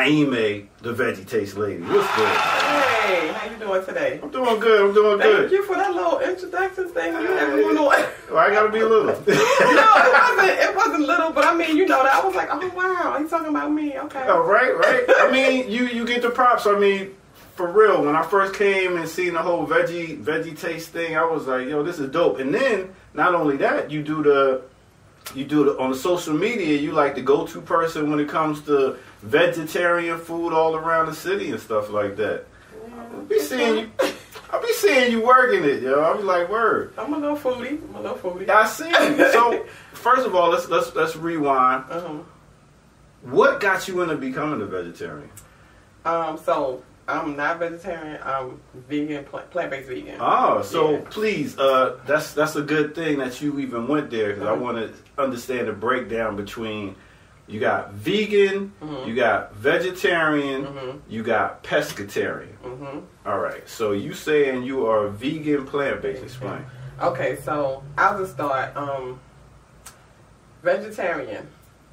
Nyemay, the Veggie Taste Lady. What's good? Hey, how you doing today? I'm doing good. I'm doing good. Thank you for that little introduction thing you had going on. Well, I gotta be little. No, it wasn't little, but I mean, you know that I was like, oh wow, he's talking about me. Okay. Oh, right. I mean, you get the props. I mean, for real. When I first came and seen the whole veggie taste thing, I was like, yo, this is dope. And then not only that, you do the on the social media. You like the go-to person when it comes to vegetarian food all around the city and stuff like that. Yeah, I'll be seeing you working it, yo. I'll be like, word. I'm a little foodie. I see. So first of all, let's rewind. What got you into becoming a vegetarian? So I'm not vegetarian. I'm vegan, plant-based vegan. Oh, so yeah. Please, that's a good thing that you even went there, because I want to understand the breakdown between you got vegan, you got vegetarian, you got pescatarian. All right, so you saying you are vegan, plant-based. Explain. Okay, so I'll just start. Vegetarian.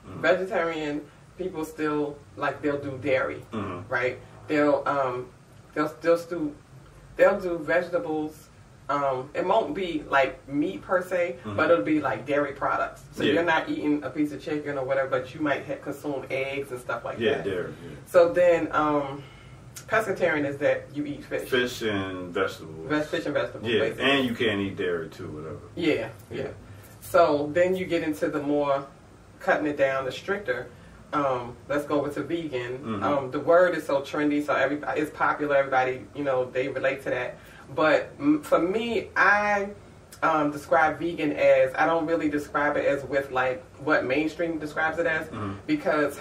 Vegetarian people still they'll do dairy, right? They'll do vegetables. It won't be like meat per se, but it'll be like dairy products. So you're not eating a piece of chicken or whatever, but you might consume eggs and stuff like that. Yeah, dairy. Yeah. So then, pescatarian is that you eat fish. Fish and vegetables. Fish and vegetables. Yeah, basically. and you can't eat dairy too, whatever. Yeah. So then you get into the more cutting it down, the stricter. Let's go over to vegan. The word is so trendy, so it's popular. Everybody, they relate to that. But for me, I describe vegan as, I don't really describe it as with like what mainstream describes it as, because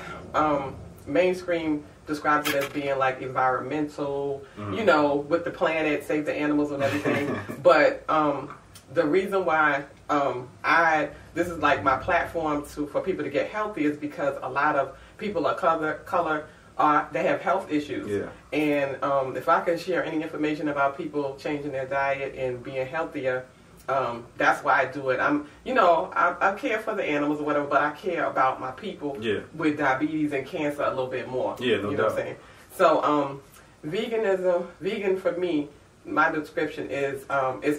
mainstream describes it as being like environmental, with the planet, save the animals and everything. But the reason why this is like my platform for people to get healthy is because a lot of people of color they have health issues. Yeah. And if I can share any information about people changing their diet and being healthier, that's why I do it. I care for the animals or whatever, but I care about my people with diabetes and cancer a little bit more. Yeah, no doubt. You know what I'm saying? So vegan for me, my description is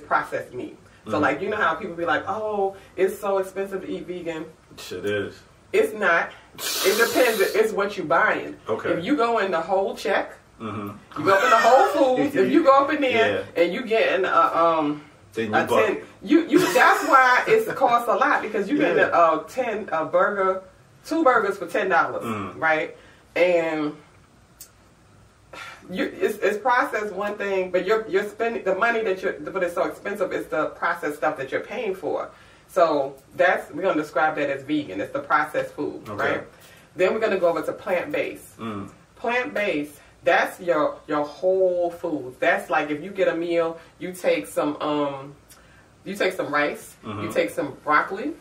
processed meat. So like, how people be like, oh, it's so expensive to eat vegan. It is. It's not. It depends. It's what you're buying. Okay. If you go in the whole check, you go up in the Whole Foods. If you go up in there and you getting then that's why it costs a lot, because you get a burger, 2 burgers for $10, right? And it's processed one thing, but you're spending the money but it's so expensive. It's the processed stuff that you're paying for. So we're gonna describe that as vegan. It's the processed food, right? Then we're gonna go over to plant-based. Plant-based, that's your whole food. That's like if you get a meal, you take some rice, you take some broccoli,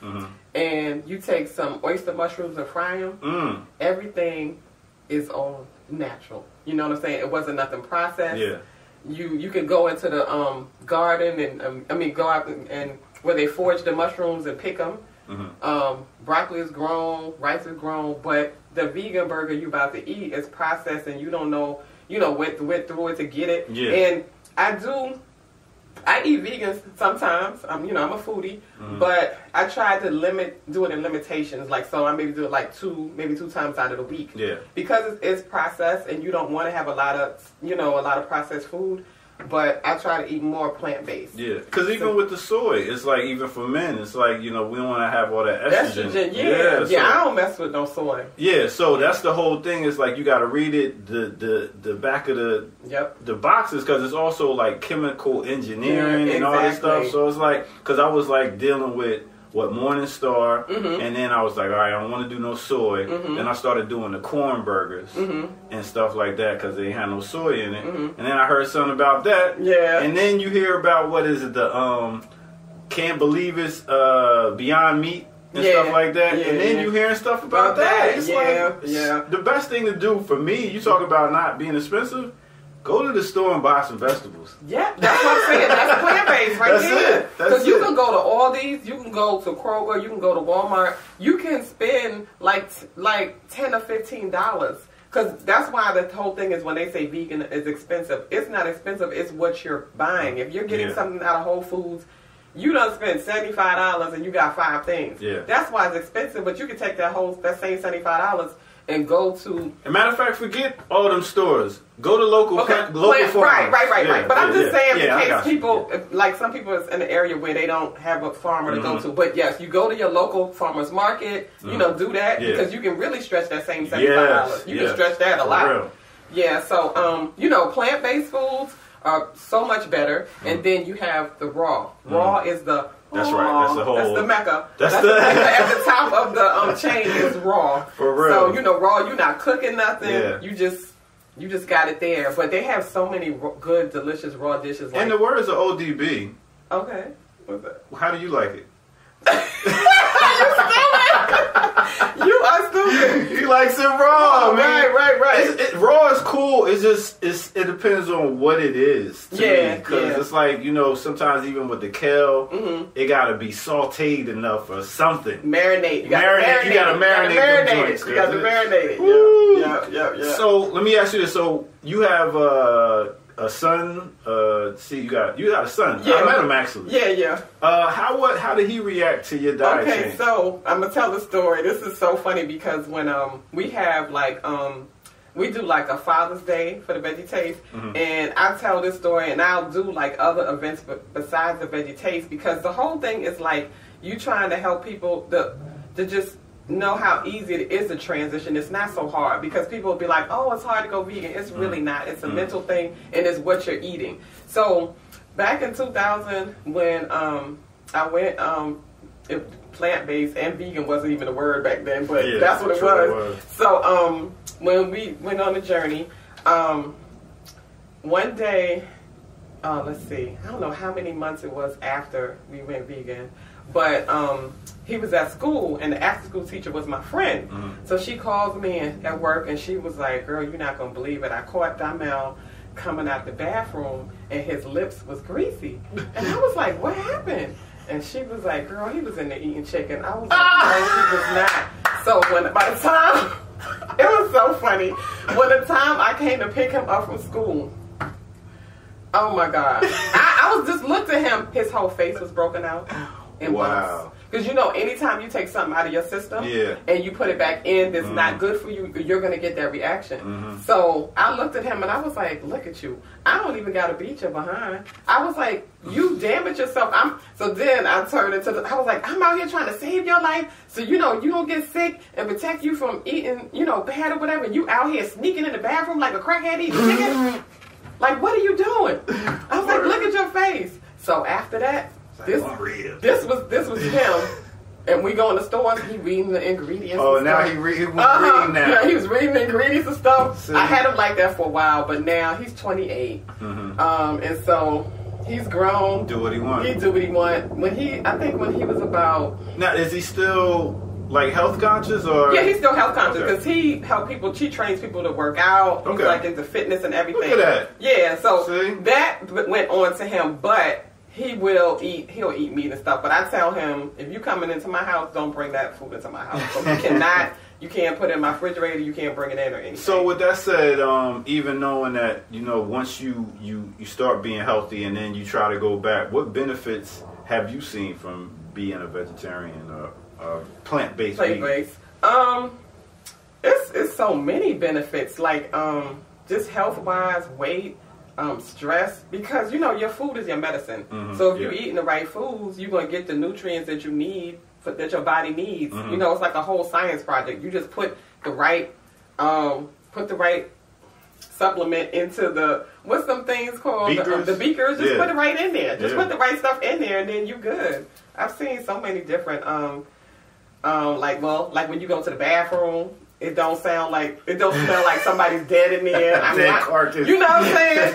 and you take some oyster mushrooms and fry them. Everything is all natural. You know what I'm saying? It wasn't nothing processed. Yeah. You can go into the garden and go out and where they forage the mushrooms and pick them. Broccoli is grown, rice is grown, but the vegan burger you about to eat is processed, and you don't know, went through it to get it. Yeah. And I eat vegan sometimes. I'm a foodie, but I try to do it in limitations. Like, so I maybe do it like maybe two times out of the week. Yeah. Because it's processed, and you don't want to have a lot of processed food. But I try to eat more plant-based. Yeah, because even with the soy, it's like, even for men, it's like, we don't want to have all that estrogen. Yeah, I don't mess with no soy. Yeah, so that's the whole thing. It's like you got to read it, the back of the boxes, because it's also like chemical engineering and all this stuff. So it's like, because I was like dealing with Morningstar, and then I was like, all right, I don't want to do no soy. Then I started doing the corn burgers and stuff like that, because they had no soy in it. And then I heard something about that. Yeah. And then you hear about, what is it, the can't believe it's Beyond Meat and stuff like that. Yeah, and then you hearing stuff about that. It's like the best thing to do for me. You talk about not being expensive. Go to the store and buy some vegetables. Yeah, that's what I'm saying. That's plant-based right there. Because you can go to Aldi's, you can go to Kroger, you can go to Walmart. You can spend like $10 or $15 Because that's why the whole thing is when they say vegan is expensive, it's not expensive, it's what you're buying. If you're getting something out of Whole Foods, you done spent $75 and you got 5 things. Yeah. That's why it's expensive, but you can take that same $75 and go to... As a matter of fact, forget all them stores. Go to local farmers. Right. But I'm just saying, in case people, like some people is in an area where they don't have a farmer to go to. But yes, you go to your local farmer's market, you know, do that because you can really stretch that same $75. You can stretch that a lot. Real. Yeah, so, you know, plant-based foods are so much better. And then you have the raw. Raw is the... That's right. That's the whole... That's the mecca. That's the mecca at the top of the chain is raw. For real. So, you know, raw, you're not cooking nothing. Yeah. You just got it there. But they have so many good, delicious raw dishes. And the word is an ODB. Okay. What's that? How do you like it? You are stupid. He likes it raw, man. Right. Raw is cool. It depends on what it is. Because it's like, you know, sometimes even with the kale, it gotta be sauteed enough or something. Marinate. You gotta marinate it. You gotta marinate it. Yeah. So let me ask you this. So you have a son. You got a son. Yeah, I met him actually. Yeah. How did he react to your diet change? Okay, so I'm gonna tell the story. This is so funny because when we have like we do like a Father's Day for the Veggie Taste, and I tell this story, and I'll do like other events besides the Veggie Taste because the whole thing is like you trying to help people to just know how easy it is to transition. It's not so hard because people will be like, oh, it's hard to go vegan. It's really not. It's a mental thing, and it's what you're eating. So back in 2000 when I went plant-based and vegan wasn't even a word back then, but that's what it was. So when we went on the journey, one day, let's see, I don't know how many months it was after we went vegan, but he was at school, and the after-school teacher was my friend. So she calls me at work, and she was like, girl, you're not going to believe it. I caught Damel coming out the bathroom, and his lips was greasy. And I was like, what happened? And she was like, girl, he was in there eating chicken. I was like, no, he was not. So by the time, it was so funny. When the time I came to pick him up from school, oh my God. I was just looked at him, his whole face was broken out. Wow. Because you know, anytime you take something out of your system and you put it back in that's not good for you, you're going to get that reaction. So I looked at him and I was like, look at you. I don't even got to beat you behind. I was like, you damage yourself. So then I turned I was like, I'm out here trying to save your life so, you know, you don't get sick and protect you from eating, you know, bad or whatever. You out here sneaking in the bathroom like a crackhead eating chicken. Like, what are you doing? I was like, look at your face. So after that, this was him, and we go in the stores. He reading the ingredients. Oh, now he was reading now. Yeah, he was reading the ingredients and stuff. See? I had him like that for a while, but now he's 28, and so he's grown. Do what he wants. He do what he want. I think when he was about. Now, is he still like health conscious or? Yeah, he's still health conscious because he trains people to work out. He's like into fitness and everything. Look at that. Yeah, so that went on to him, but. He'll eat meat and stuff, but I tell him, if you coming into my house, don't bring that food into my house. So you can't put it in my refrigerator, you can't bring it in or anything. So with that said, even knowing that, you know, once you start being healthy and then you try to go back, what benefits have you seen from being a vegetarian or plant-based? Plant-based. It's so many benefits, like just health-wise, weight, stress, because you know your food is your medicine. So if you're eating the right foods, you're gonna get the nutrients that you need, that your body needs. You know, it's like a whole science project. You just put the right supplement into the what's some things called the beakers. Just put it right in there. Just put the right stuff in there, and then you good. I've seen so many different like when you go to the bathroom. It don't smell like somebody's dead in there. Carcass. You know what I'm saying?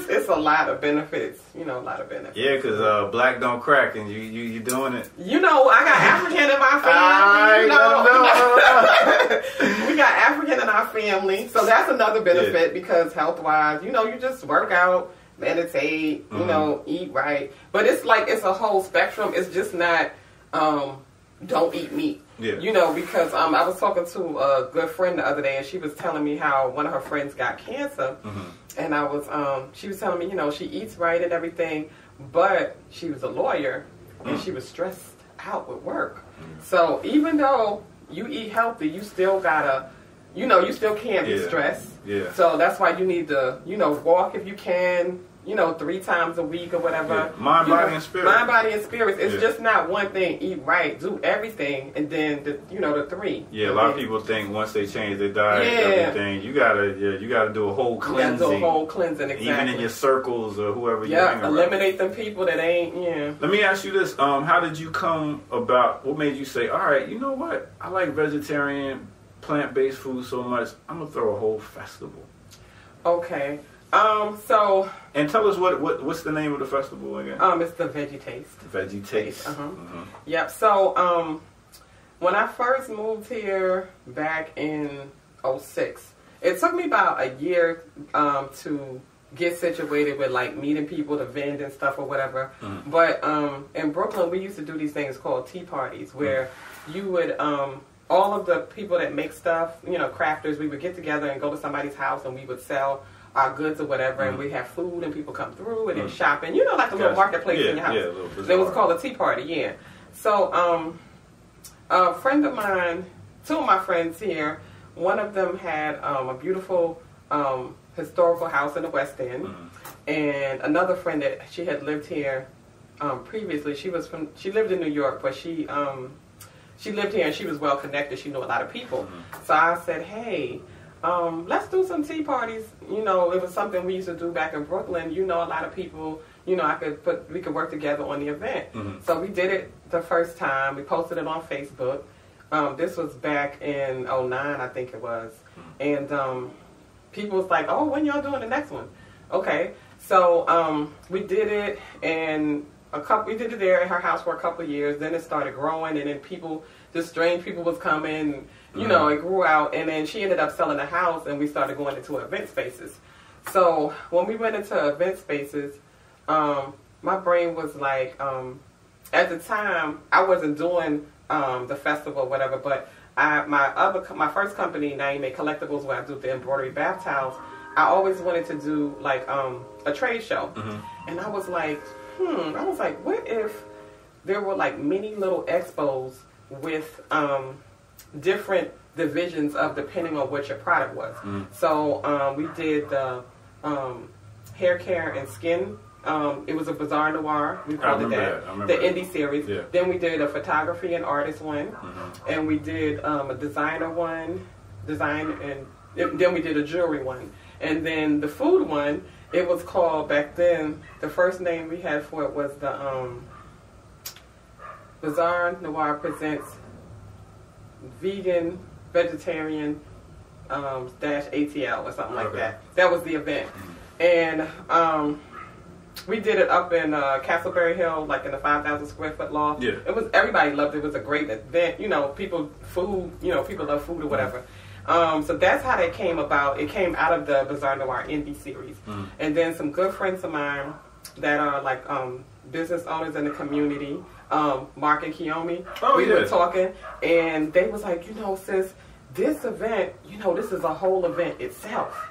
It's a lot of benefits. You know, a lot of benefits. Yeah, because black don't crack, and you doing it. You know, I got African in my family. We got African in our family, so that's another benefit because health wise, you know, you just work out, meditate, you know, eat right. But it's like it's a whole spectrum. It's just not don't eat meat. Yeah. You know, because I was talking to a good friend the other day, and she was telling me how one of her friends got cancer, and I was she was telling me, you know, she eats right and everything, but she was a lawyer and she was stressed out with work. So even though you eat healthy, you still gotta, you know, you still can't be stressed. Yeah. So that's why you need to, you know, walk if you can. You know, 3 times a week or whatever. Yeah. Mind, body, and spirit. Mind, body, and spirit. It's just not one thing. Eat right, do everything, and then the 3. Yeah, a lot of people think once they change their diet, everything you gotta do a whole cleansing. You gotta do a whole cleansing, exactly. Even in your circles or whoever you hang around. Eliminate them people that ain't. Yeah. Let me ask you this: how did you come about? What made you say, "All right, you know what? I like vegetarian, plant-based food so much. I'm gonna throw a whole festival." Okay. So. And tell us what's the name of the festival again? It's the Veggie Taste. Veggie Taste. Yep. So, when I first moved here back in 2006, it took me about a year to get situated with like meeting people to vend and stuff or whatever. But in Brooklyn, we used to do these things called tea parties where you would all of the people that make stuff, you know, crafters, we would get together and go to somebody's house and we would sell our goods or whatever, and we have food and people come through and then shopping, you know, like a little marketplace in your house. It was called a tea party, yeah. So a friend of mine, 2 of my friends here, one of them had a beautiful historical house in the West End, and another friend that she had lived here previously. She lived in New York, but she lived here and she was well connected. She knew a lot of people. So I said, hey, let's do some tea parties. You know, it was something we used to do back in Brooklyn. You know, a lot of people, you know, we could work together on the event. So we did it the first time. We posted it on Facebook. This was back in 2009, I think it was. And people was like, oh, when y'all doing the next one? Okay. So we did it, and we did it there at her house for a couple of years. Then it started growing, and then just strange people was coming. You know, it grew out, and then she ended up selling the house, and we started going into event spaces. So when we went into event spaces, my brain was like, at the time, I wasn't doing the festival or whatever, but my first company, Nyemay Collectibles, where I do the embroidery bath towels, I always wanted to do like a trade show, and I was like, what if there were like many little expos with different divisions of depending on what your product was. So we did the hair care and skin. It was a Bazaar Noir. We called it that. The indie series. Yeah. Then we did a photography and artist one, and we did a designer one, and then we did a jewelry one, and then the food one. It was called back then. The first name we had for it was the Bazaar Noir presents vegan, vegetarian, dash ATL or something like that. That was the event. And we did it up in Castleberry Hill, like in the 5,000 square foot loft. Yeah. Everybody loved it. It was a great event. You know, people love food or whatever. So that's how that came about. It came out of the Bazaar Noir Indie series. And then some good friends of mine that are like business owners in the community, Mark and Kiyomi, we were talking, and they was like, you know, sis, this event, you know, this is a whole event itself.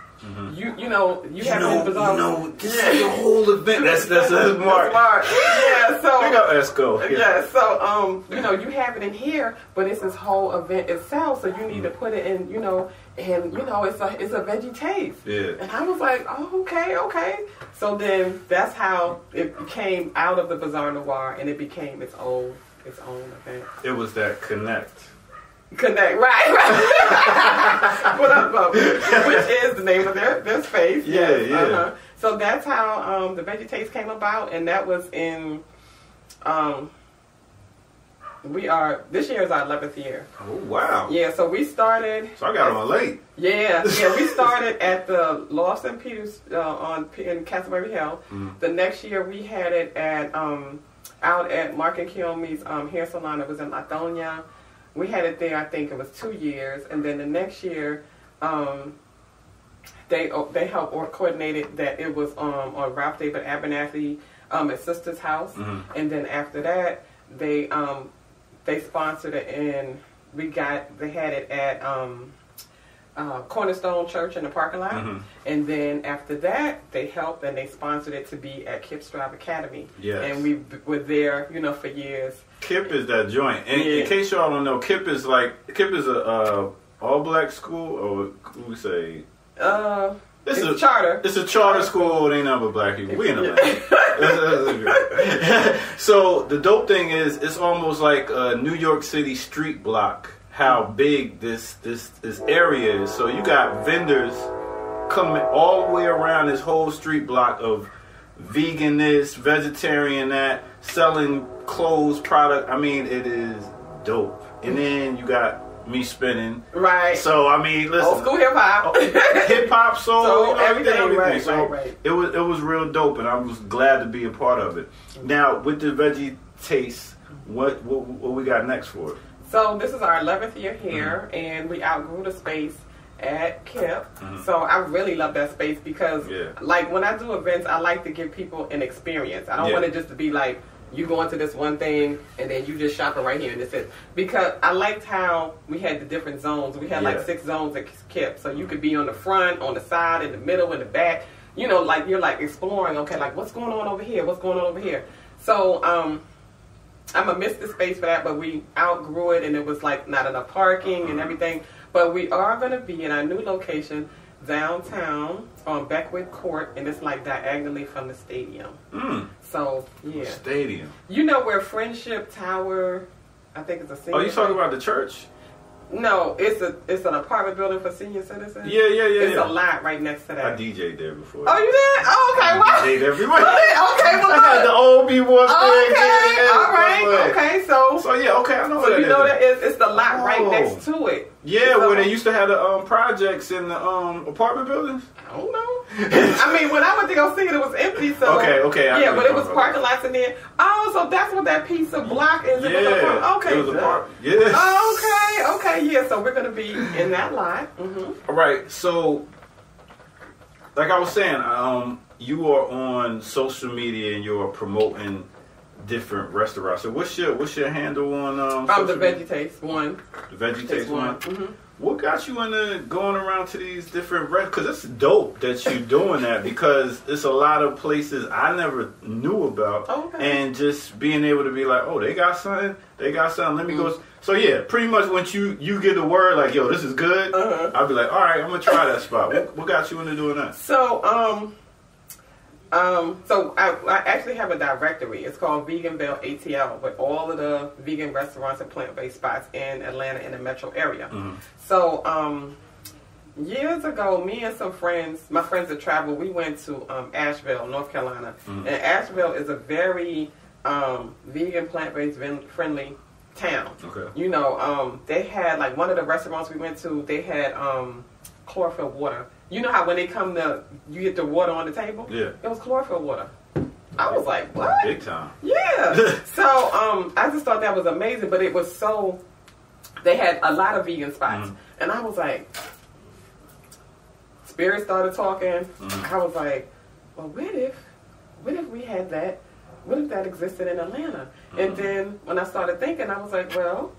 You have this is a whole event. That's smart. Yeah, so big up Esco. Yeah, so you know, you have it in here, but it's this whole event itself. So you need to put it in, you know, and you know, it's a veggie taste. Yeah. And I was like, oh, okay. So then that's how it came out of the Bazaar Noir, and it became its own event. It was that connect, right. What up, which is the name of their space. Yeah. So that's how the Veggie Taste came about, and that was in this year is our 11th year. Oh wow. Yeah, so we started. So I got on late. Yeah, we started at the Lost and Peters in Castleberry Hill. The next year we had it at out at Mark and Kiyomi's hair salon. It was in Lithonia. We had it there, I think it was 2 years, and then the next year, they helped or coordinated that it was on Ralph David Abernathy at Sister's house, and then after that, they sponsored it in they had it at Cornerstone Church in the parking lot, and then after that they helped and they sponsored it to be at Kip's Drive Academy. Yes. And we were there, for years. Kip is that joint. And in case y'all don't know, Kip is a all black school, or who we say? It's a charter. It's a charter school. It ain't nothing but black people. We in Atlanta. So the dope thing is, it's almost like a New York City street block. How big this area is. So you got vendors coming all the way around this whole street block of vegan this, vegetarian that, selling clothes, product. I mean, it is dope. And then you got me spinning. Right. So I mean, listen. Old school hip hop. Hip hop, soul, everything. Right, so right. It was real dope, and I was glad to be a part of it. Now with the veggie taste, what we got next for it? So this is our 11th year here, and we outgrew the space at Kip. So I really love that space because, like, when I do events, I like to give people an experience. I don't want it just to be like, you go into this one thing, and then you just shopping right here, and this is. Because I liked how we had the different zones. We had, like, 6 zones at Kip. So you could be on the front, on the side, in the middle, in the back. Like, you're, like, exploring, okay, like, what's going on over here? What's going on over here? So, I'm going to miss the space for that, but we outgrew it, and it was like not enough parking and everything. But we are going to be in our new location downtown on Beckwith Court, and it's like diagonally from the stadium. So, yeah. Stadium. You know where Friendship Tower, I think it's a senior. Oh, you talking about the church? No, it's an apartment building for senior citizens. Yeah. It's a lot right next to that. I DJ'd there before. Oh, you did? Oh, okay. I DJ'd everywhere. Okay, well, I had the old people up there. Okay, all right. Okay, so yeah, okay, I know. So you know that it's the lot right next to it. Yeah, where they used to have the projects in the apartment buildings. I don't know. I mean, when I went to go see it, it was empty. So okay. Yeah, but it was parking lots in there. Oh, so that's what that piece of block is. Yeah. Okay. It was a yes. Okay. Yeah. So we're gonna be in that lot. All right. So, like I was saying, you are on social media and you are promoting different restaurants. So what's your handle on the Veggie Taste one. The Veggie Taste one. What got you into going around to these different restaurants? Because it's dope that you're doing that, because it's a lot of places I never knew about. And just being able to be like, oh, they got something, let me go. So yeah, pretty much once you get the word like, yo, this is good, I'll be like, all right, I'm gonna try that spot. What got you into doing that? So I actually have a directory. It's called Veganville ATL, with all of the vegan restaurants and plant-based spots in Atlanta and the metro area. So years ago, me and some friends, my friends that travel, we went to Asheville, North Carolina. And Asheville is a very vegan, plant-based, friendly town. They had, like, one of the restaurants we went to, they had chlorophyll water. You know how when they come you get the water on the table? Yeah. It was chlorophyll water. I was like, what? Big time. Yeah. So I just thought that was amazing, but it was so, they had a lot of vegan spots. And I was like, Spirit started talking. I was like, well, what if we had that? What if that existed in Atlanta? And then when I started thinking, I was like, well,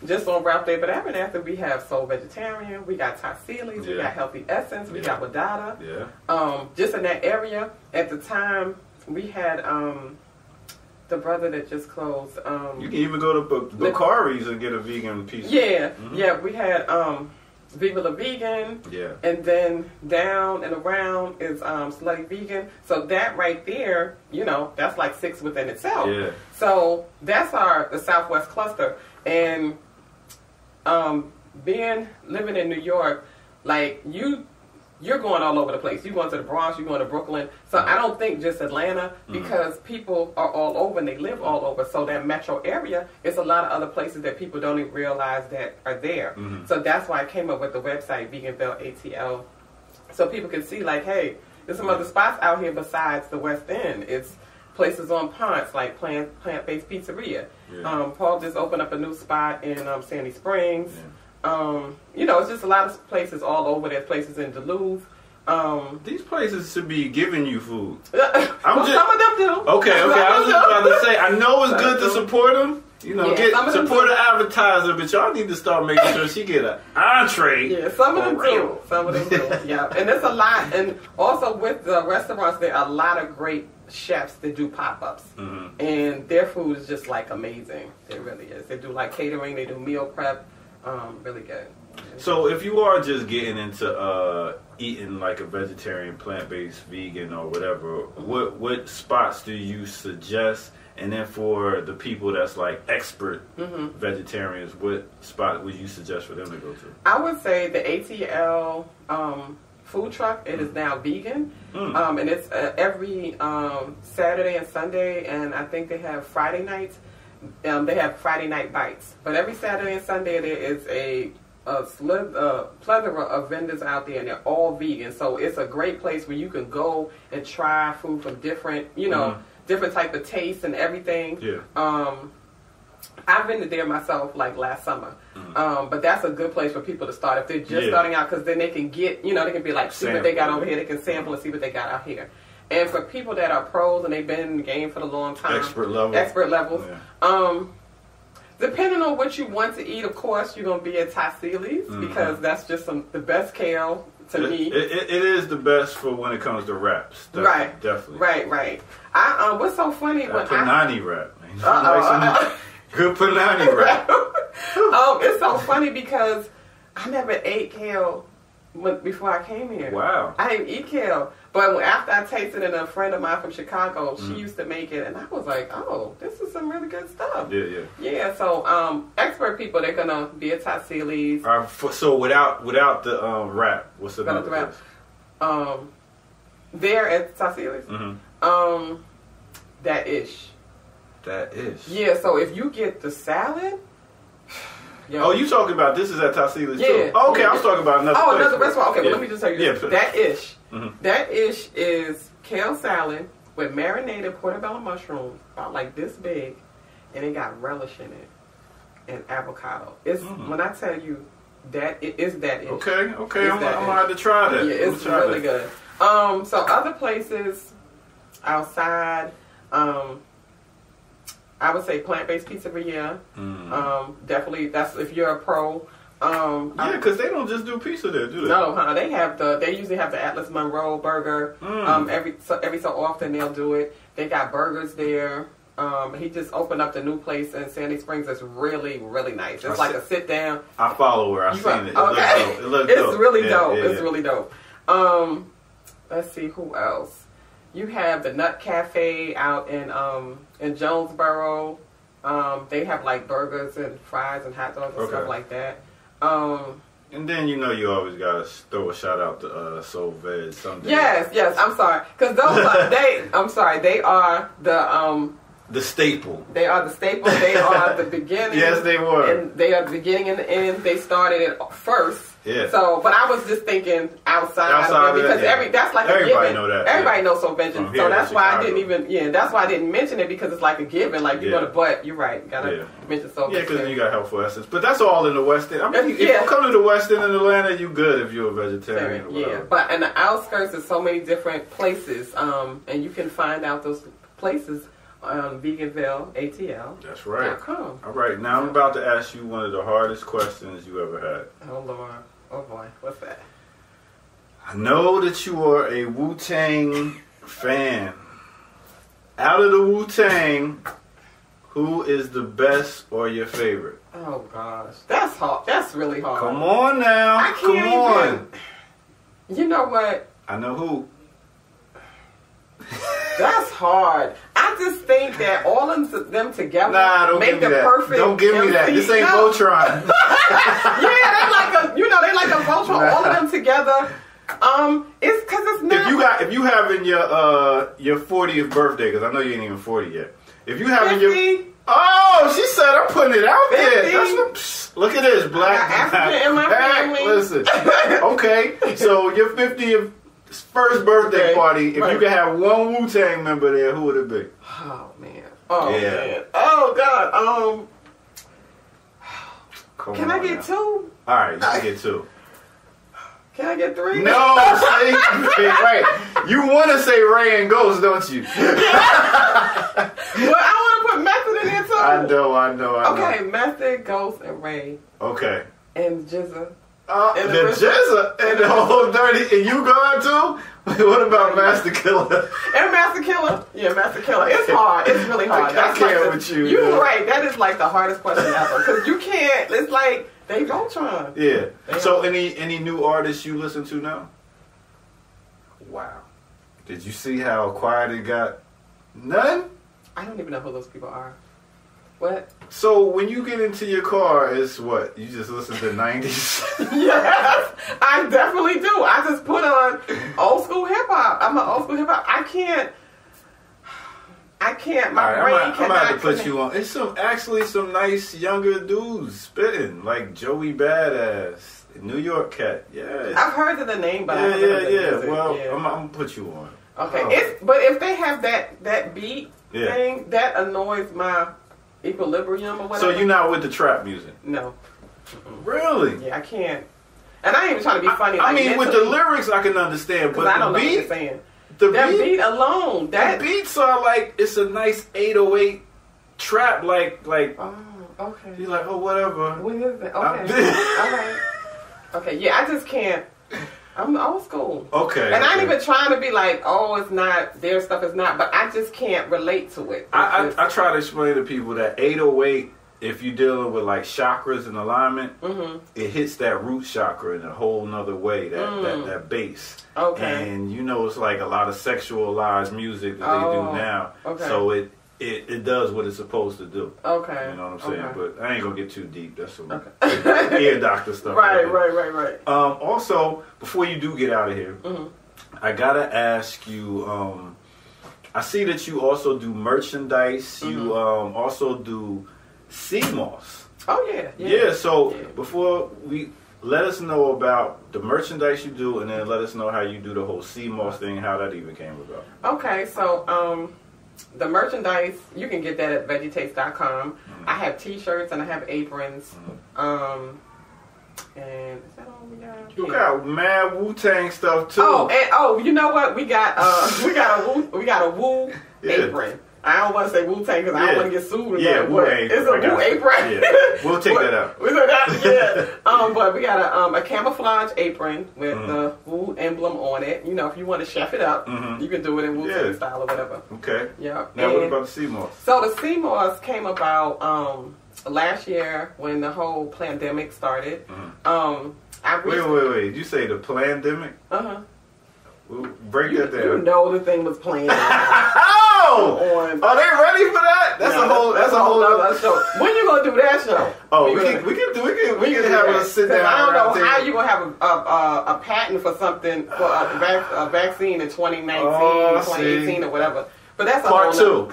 just on Ralph David Abernathy, we have Soul Vegetarian, we got Tassili's, we got Healthy Essence, we got Wadada. Just in that area, at the time, we had the brother that just closed. You can even go to Bakari's and get a vegan piece. Yeah, we had Viva La Vegan, and then down and around is Slutty Vegan. So that right there, that's like 6 within itself. Yeah. So that's the Southwest cluster. And living in New York, like you're going all over the place. You're going to the Bronx, you're going to Brooklyn. So I don't think just Atlanta, because people are all over and they live all over. So that metro area, it's a lot of other places that people don't even realize that are there. So that's why I came up with the website, Veganville ATL, so people can see, like, hey, there's some other spots out here besides the West End. It's places on Ponce, like plant-based pizzeria. Paul just opened up a new spot in Sandy Springs. It's just a lot of places all over. There's places in Duluth. These places should be giving you food. Some of them do. Okay. I was just about to say, I know it's good to support them, You know, support the advertiser, but y'all need to start making sure she get an entree. Yeah, some of them do. Some of them do. Yeah, and there's a lot, and also with the restaurants, there are a lot of great chefs that do pop-ups, and their food is just like amazing. It really is. They do like catering, they do meal prep, really good. So if you are just getting into eating like a vegetarian, plant-based, vegan, or whatever, what spots do you suggest? And then for the people that's like expert vegetarians, what spot would you suggest for them to go to? I would say the ATL food truck. It is now vegan, and it's every Saturday and Sunday, and I think they have Friday nights. They have Friday night bites, but every Saturday and Sunday there is a plethora of vendors out there, and they're all vegan. So it's a great place where you can go and try food from different, different type of tastes and everything. Yeah. I've been there myself like last summer, but that's a good place for people to start if they're just starting out, because then they can get, they can be like, see what they got over here, they can sample and see what they got out here. And for people that are pros and they've been in the game for a long time, expert levels, depending on what you want to eat, of course, you're going to be at Tassili's, because that's just the best kale to me. It is the best for when it comes to wraps. Definitely. Right. What's so funny when panani wrap. Good panani wrap. It's so funny because I never ate kale before I came here. Wow. I didn't eat kale. But after I tasted it, a friend of mine from Chicago, she used to make it, and I was like, oh, this is some really good stuff. Yeah, so expert people, they're going to be at Tassili's. So without the wrap, what's the name? There at Tassili's? That ish. Yeah, so if you get the salad... Oh, you talking about this is at Tassili's too? Oh, okay, I was talking about another place. Another restaurant. Okay, well, let me just tell you this. That ish. That ish is kale salad with marinated portobello mushrooms, about like this big, and it got relish in it and avocado. It's when I tell you that it is that ish. Okay, I'm gonna have to try that. Yeah, it's really good. So other places outside, I would say plant-based pizzeria. Definitely, that's if you're a pro. Because they don't just do pizza there, do they? No, they usually have the Atlas Monroe burger. Every so often they'll do it. They got burgers there. He just opened up the new place in Sandy Springs. It's really, really nice. It's like a sit down. I follow her. I've seen it. Okay. It looks dope. It's really dope. It's really dope. Let's see who else. You have the Nut Cafe out in Jonesboro. They have like burgers and fries and hot dogs and stuff like that. And then you always gotta throw a shout out to Soul Veg someday. Yes. I'm sorry, because those are they are the staple. They are the staple. They are the beginning. Yes, they were. And they are the beginning and the end. They started it first. Yeah. So, but I was just thinking outside of it, because that's like everybody a given. Know that. Everybody knows Soul Veg. So that's why I didn't even. That's why I didn't mention it, because it's like a given. Like you're gonna, but you're right. You gotta mention Soul Veg. Yeah, because you got Healthful Essence. But that's all in the West End. I mean, if you come to the West End in Atlanta, you good if you're a vegetarian. Or whatever. But in the outskirts, there's so many different places, and you can find out those places on Veganville ATL. That's right. All right, now I'm about to ask you one of the hardest questions you ever had. Oh Lord. Oh boy, what's that? I know that you are a Wu-Tang fan. Out of the Wu-Tang, who is the best or your favorite? Oh gosh, that's hard. That's really hard. Come on now. I can't even. You know what? I know who. That's hard. I just think that all of them together make the perfect. Don't give me that. This ain't Voltron. They like a Voltron. All of them together. It's because it's not. If you having your 40th birthday, because I know you ain't even 40 yet. If you having 50? She said I'm putting it out there. Look at this, black. African in my family. Listen. Okay, so your 50th first birthday party. If you could have one Wu-Tang member there, who would it be? Oh man. Man. Oh God. Can I get two? All right, you can get two. Can I get three? No, see, right. You want to say Ray and Ghost, don't you? Well, I want to put Method in there too. I know. Okay, Method, Ghost, and Ray. Okay. And Jizza. And the Jizza and the whole dirty. And you going too? What about Master Killer? And Master Killer. Yeah, Master Killer. It's hard. It's really hard. I can't with you. You're right. That is like the hardest question ever. Because you can't. It's like they Voltron. Yeah. So any new artists you listen to now? Wow. Did you see how quiet it got? None? I don't even know who those people are. What? So when you get into your car, it's what? You just listen to 90s? Yes, I definitely do. I just put on old school hip hop. I'm an old school hip hop. I can't. My brain cannot. I'm gonna have to put you on. It's actually some nice younger dudes spitting, like Joey Badass, New York Cat. Yeah. I've heard of the name, but yeah. Well, I'm gonna put you on. Okay, but if they have that beat thing, that annoys my equilibrium or whatever. So you're not with the trap music? No. Really? Yeah, I can't. And I ain't even trying to be funny. I mean, with the lyrics, I can understand, but I don't the know beat, what you're saying. That beat alone, the beats are like, it's a nice 808 trap, like. Oh, okay. You're like, oh, whatever. What is it? Okay. All right. Okay. Yeah, I just can't. I'm old school. Okay. And I ain't even trying to be like, oh, it's not, their stuff is not, but I just can't relate to it. I try to explain to people that 808, if you're dealing with like chakras and alignment, it hits that root chakra in a whole nother way, that bass. Okay. And it's like a lot of sexualized music that they do now. Okay. So it does what it's supposed to do. Okay. You know what I'm saying? Okay. But I ain't gonna get too deep. That's some ear doctor stuff. Right. Also, before you do get out of here, I gotta ask you. I see that you also do merchandise. You also do CMOS. Oh yeah. Yeah. So before we let us know about the merchandise you do, and then let us know how you do the whole CMOS thing, how that even came about. Okay. So the merchandise, you can get that at VeggieTaste.com. I have T-shirts and I have aprons. And is that all we got? You got mad Wu-Tang stuff too. You know what? We got a Wu apron. I don't want to say Wu-Tang because I don't want to get sued. It's a Wu apron. Yeah. We'll take that out. We'll take that. Yeah. But we got a camouflage apron with the Wu emblem on it. If you want to chef it up, you can do it in Wu-Tang style or whatever. Okay. Yeah. Now what about the CMOS? So the CMOS came about last year when the whole pandemic started. Wait. You say the pandemic? We'll break that down. You know the thing was planned. Are they ready for that? That's a whole other show. When you gonna do that show? Oh, we can have a sit down. I don't know how you gonna have a patent for something for a vaccine in 2019, 2018 or whatever. But that's a part two.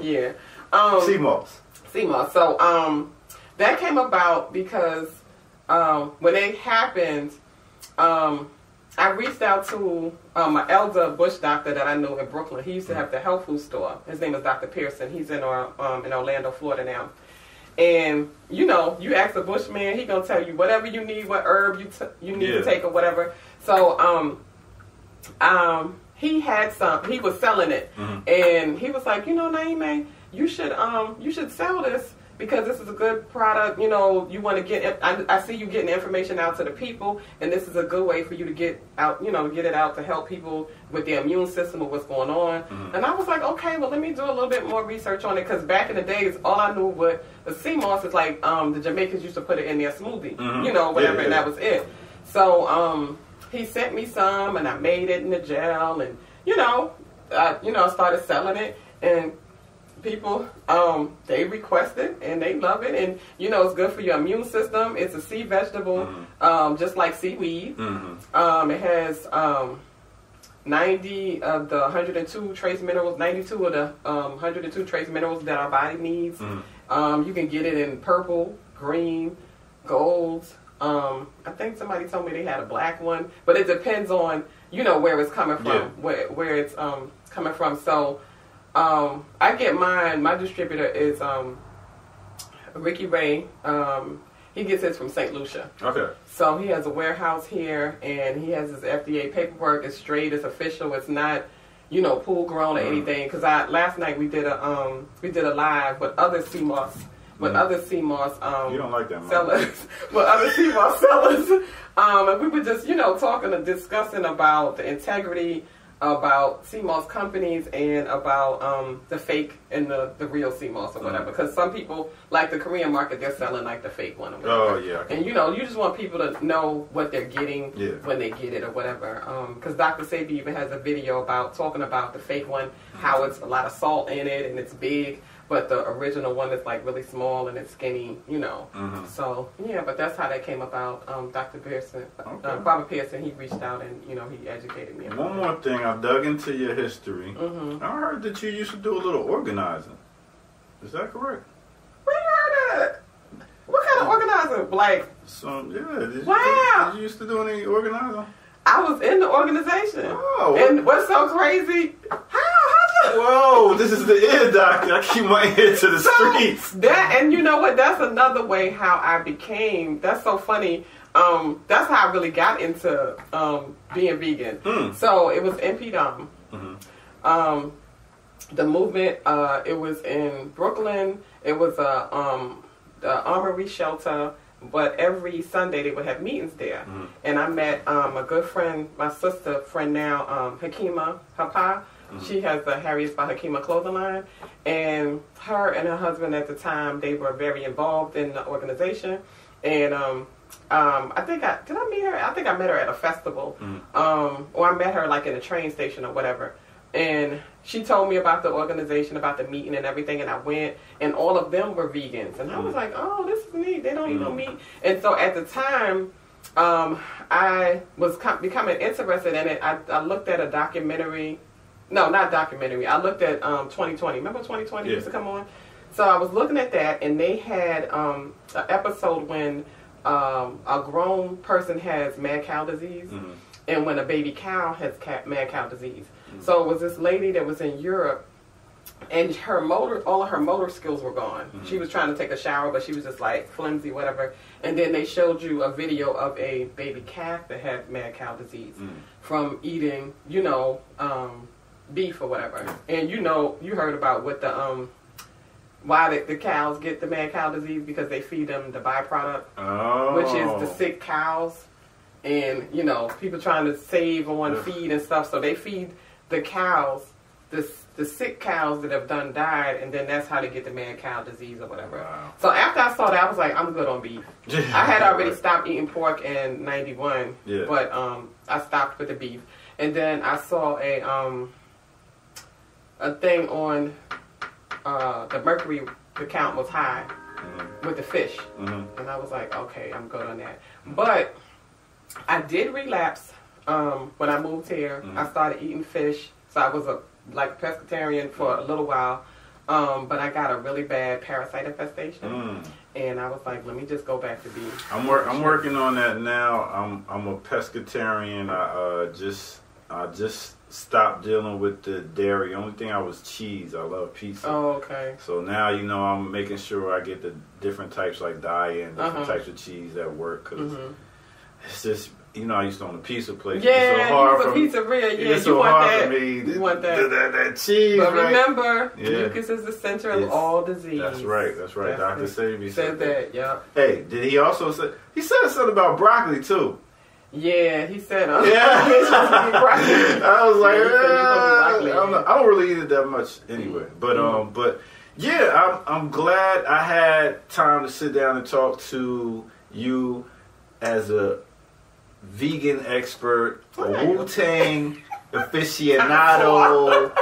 Yeah. CMOS. So that came about because when it happened, I reached out to my elder bush doctor that I knew in Brooklyn. He used to have the health food store. His name is Dr. Pearson. He's in Orlando, Florida now. And you ask a bushman, he gonna tell you whatever you need, what herb you need to take or whatever. So he had some. He was selling it, and he was like, Nyemay, you should sell this. Because this is a good product, you want to get. I see you getting information out to the people, and this is a good way for you to get out, get it out to help people with their immune system or what's going on. And I was like, okay, well, let me do a little bit more research on it, because back in the days, all I knew was the CMOS is like the Jamaicans used to put it in their smoothie, whatever, and that was it. So he sent me some, and I made it in the gel, and I started selling it, and people, they request it and they love it, and it's good for your immune system. It's a sea vegetable, just like seaweed. It has 90 of the 102 trace minerals, 92 of the 102 trace minerals that our body needs. You can get it in purple, green, gold. I think somebody told me they had a black one, but it depends on where it's coming from, where it's coming from. So I get mine. My distributor is Ricky Ray. He gets his from St. Lucia. Okay. So he has a warehouse here, and he has his FDA paperwork. It's straight. It's official. It's not, pool grown or anything. Because last night we did a live with other sea moss. With other sea moss you don't like that sellers, with other sea moss sellers, and we were just talking and discussing about the integrity, about sea moss companies, and about the fake and the real sea moss or whatever. Because some people, like the Korean market, they're selling like the fake one or whatever. Oh yeah. And you just want people to know what they're getting when they get it or whatever. Because Dr. Sebi even has a video talking about the fake one, how it's a lot of salt in it and it's big. But the original one is like really small and it's skinny, So yeah, but that's how that came about. Dr. Pearson, Barbara Pearson, he reached out and he educated me. One more thing, I dug into your history. I heard that you used to do a little organizing. Is that correct? Where you heard that? What kind of organizing? Like Did you used to do any organizing? I was in the organization. Oh. And what's so crazy? Whoa, this is the ear doctor. I keep my ear to the streets. And you know what? That's another way how I became. That's so funny. That's how I really got into being vegan. So it was NPDOM. The movement. It was in Brooklyn. It was the Armory Shelter. But every Sunday they would have meetings there. And I met a good friend, my sister friend now, Hakima Hapa. She has the Harriet's by Hakima clothing line. And her and her husband at the time, they were very involved in the organization. And I think did I meet her? I think I met her at a festival. Or I met her like in a train station or whatever. And she told me about the organization, about the meeting and everything, and I went, and all of them were vegans. And I was like, oh, this is neat. They don't eat no meat. And so at the time, I was becoming interested in it. I looked at a documentary. No, not documentary. I looked at 2020. Remember 2020 used to come on? So I was looking at that, and they had an episode when a grown person has mad cow disease, and when a baby cow has mad cow disease. So it was this lady that was in Europe, and all of her motor skills were gone. She was trying to take a shower, but she was just like flimsy, whatever. And then they showed you a video of a baby calf that had mad cow disease from eating, beef or whatever. And you heard about what the why the cows get the mad cow disease, because they feed them the byproduct, which is the sick cows. And people trying to save on feed and stuff, so they feed the cows, the sick cows that have died, and then that's how they get the mad cow disease or whatever. Wow. So after I saw that, I was like, I'm good on beef. I had already stopped eating pork in '91, but I stopped with the beef. And then I saw a thing on the mercury, the count was high with the fish, and I was like, okay, I'm good on that. But I did relapse when I moved here. I started eating fish, so I was a pescatarian for a little while. But I got a really bad parasite infestation, and I was like, let me just go back to beef. I'm working on that now. I'm a pescatarian. I just stopped dealing with the dairy. Only thing I was cheese. I love pizza. Oh, okay. So now I'm making sure I get the different types like Daiya and different types of cheese that work, because it's just, I used to own a pizza place. Yeah, it's so hard you was a pizzeria. Yeah, it's so you want hard that. For me. You want that. That cheese, but right? Remember, mucus is the center of all disease. That's right. Dr. Sebi said that, yeah. Hey, did he also say, he said something about broccoli too? Yeah, he said, I was like, I don't really eat it that much anyway. But yeah, I'm glad I had time to sit down and talk to you as a vegan expert, a Wu-Tang aficionado,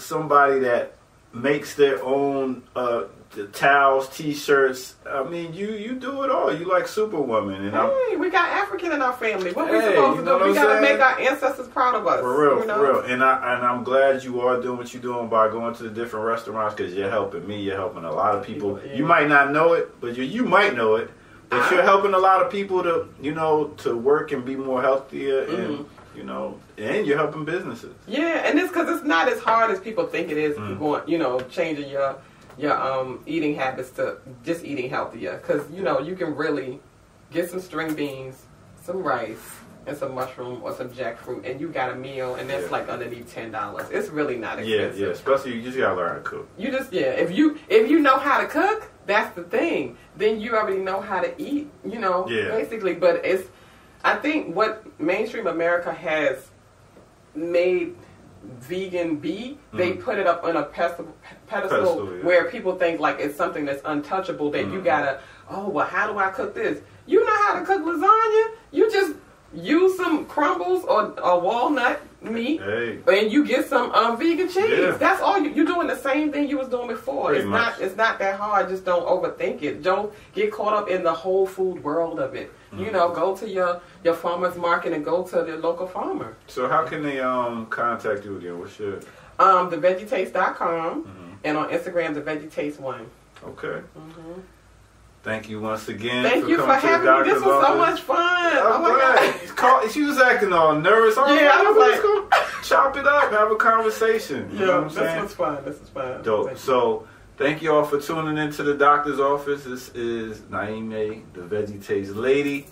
somebody that makes their own towels, t-shirts. I mean, you do it all. You like Superwoman. And we got African in our family. What we supposed to do? We got to make our ancestors proud of us. For real. And I'm glad you are doing what you're doing by going to the different restaurants, because you're helping me. You're helping a lot of people. Yeah. You might not know it, but you might know it. But you're helping a lot of people to work and be more healthier, and and you're helping businesses. Yeah, and it's because it's not as hard as people think it is. Going, changing your eating habits to just eating healthier, because you can really get some string beans, some rice, and some mushroom or some jackfruit, and you got a meal, and that's like underneath $10. It's really not expensive. Yeah. Especially you just gotta learn how to cook. You just if you know how to cook, that's the thing. Then you already know how to eat. You know, basically. But I think what mainstream America has made vegan be, they put it up on a pedestal where people think like it's something that's untouchable, that you gotta, oh, well, how do I cook this? You know how to cook lasagna? You just use some crumbles or walnut meat, and you get some vegan cheese. That's all. You're doing the same thing you was doing before. It's not that hard. Just don't overthink it. Don't get caught up in the whole food world of it. You know, go to your farmer's market and go to the local farmer. So how can they contact you again? What's your theveggietaste.com and on Instagram theveggietaste1. Okay. Thank you once again. Thank you for having me. This was so much fun. Oh my God. She was acting all nervous. I was like, let's go chop it up, have a conversation. You know what I'm saying? This was fun. Dope. So thank you all for tuning into the doctor's office. This is Nyemay, the Veggie Taste Lady.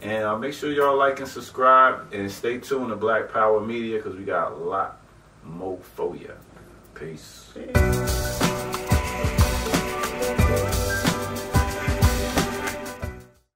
And make sure y'all like and subscribe. And stay tuned to Black Power Media because we got a lot more for you. Peace.